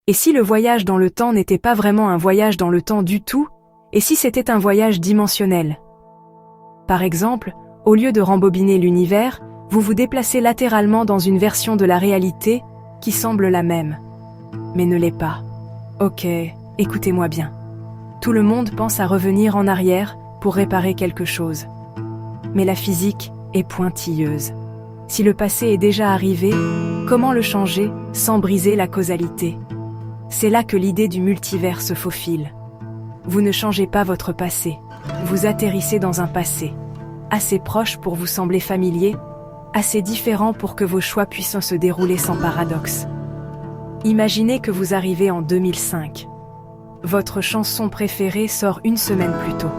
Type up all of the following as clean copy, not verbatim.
Et si le voyage dans le temps n'était pas vraiment un voyage dans le temps du tout, et si c'était un voyage dimensionnel? Par exemple, au lieu de rembobiner l'univers, vous vous déplacez latéralement dans une version de la réalité qui semble la même, mais ne l'est pas. Ok, écoutez-moi bien. Tout le monde pense à revenir en arrière pour réparer quelque chose. Mais la physique est pointilleuse. Si le passé est déjà arrivé, comment le changer sans briser la causalité? C'est là que l'idée du multivers se faufile. Vous ne changez pas votre passé, vous atterrissez dans un passé, assez proche pour vous sembler familier, assez différent pour que vos choix puissent se dérouler sans paradoxe. Imaginez que vous arrivez en 2005. Votre chanson préférée sort une semaine plus tôt.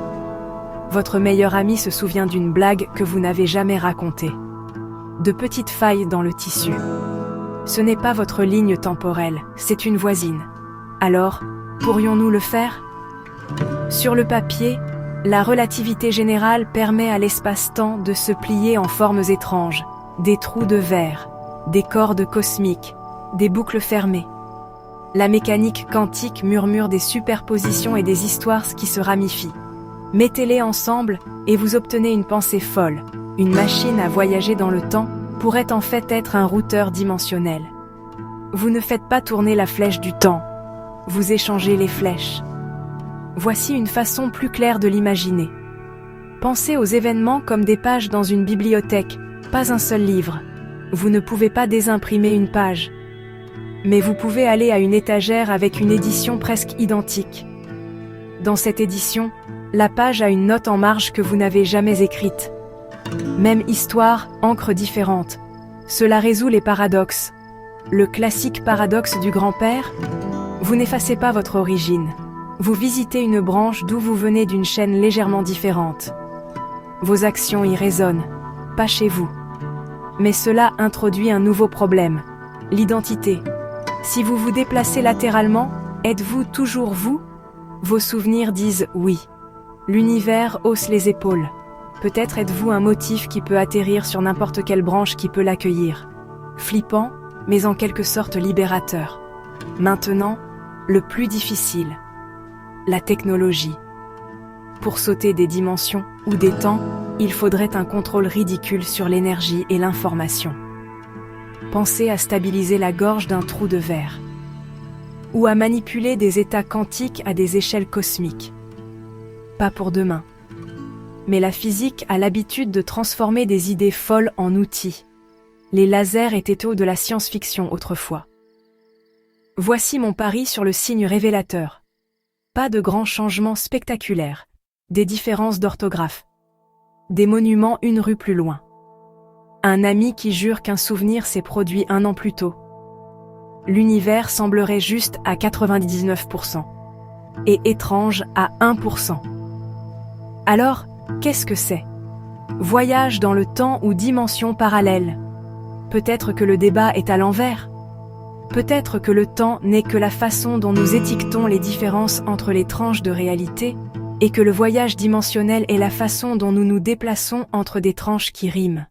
Votre meilleur ami se souvient d'une blague que vous n'avez jamais racontée. De petites failles dans le tissu. Ce n'est pas votre ligne temporelle, c'est une voisine. Alors, pourrions-nous le faire? Sur le papier, la relativité générale permet à l'espace-temps de se plier en formes étranges, des trous de verre, des cordes cosmiques, des boucles fermées. La mécanique quantique murmure des superpositions et des histoires qui se ramifient. Mettez-les ensemble et vous obtenez une pensée folle. Une machine à voyager dans le temps pourrait en fait être un routeur dimensionnel. Vous ne faites pas tourner la flèche du temps, vous échangez les flèches. Voici une façon plus claire de l'imaginer. Pensez aux événements comme des pages dans une bibliothèque, pas un seul livre. Vous ne pouvez pas désimprimer une page. Mais vous pouvez aller à une étagère avec une édition presque identique. Dans cette édition, la page a une note en marge que vous n'avez jamais écrite. Même histoire, encre différente. Cela résout les paradoxes. Le classique paradoxe du grand-père? Vous n'effacez pas votre origine. Vous visitez une branche d'où vous venez d'une chaîne légèrement différente. Vos actions y résonnent, pas chez vous. Mais cela introduit un nouveau problème, l'identité. Si vous vous déplacez latéralement, êtes-vous toujours vous? Vos souvenirs disent oui. L'univers hausse les épaules. Peut-être êtes-vous un motif qui peut atterrir sur n'importe quelle branche qui peut l'accueillir. Flippant, mais en quelque sorte libérateur. Maintenant, le plus difficile. La technologie. Pour sauter des dimensions ou des temps, il faudrait un contrôle ridicule sur l'énergie et l'information. Pensez à stabiliser la gorge d'un trou de verre. Ou à manipuler des états quantiques à des échelles cosmiques. Pas pour demain. Mais la physique a l'habitude de transformer des idées folles en outils. Les lasers étaient de la science-fiction autrefois. Voici mon pari sur le signe révélateur. Pas de grands changements spectaculaires, des différences d'orthographe. Des monuments une rue plus loin. Un ami qui jure qu'un souvenir s'est produit 1 an plus tôt. L'univers semblerait juste à 99%. Et étrange à 1%. Alors, qu'est-ce que c'est? Voyage dans le temps ou dimension parallèle? Peut-être que le débat est à l'envers. Peut-être que le temps n'est que la façon dont nous étiquetons les différences entre les tranches de réalité, et que le voyage dimensionnel est la façon dont nous nous déplaçons entre des tranches qui riment.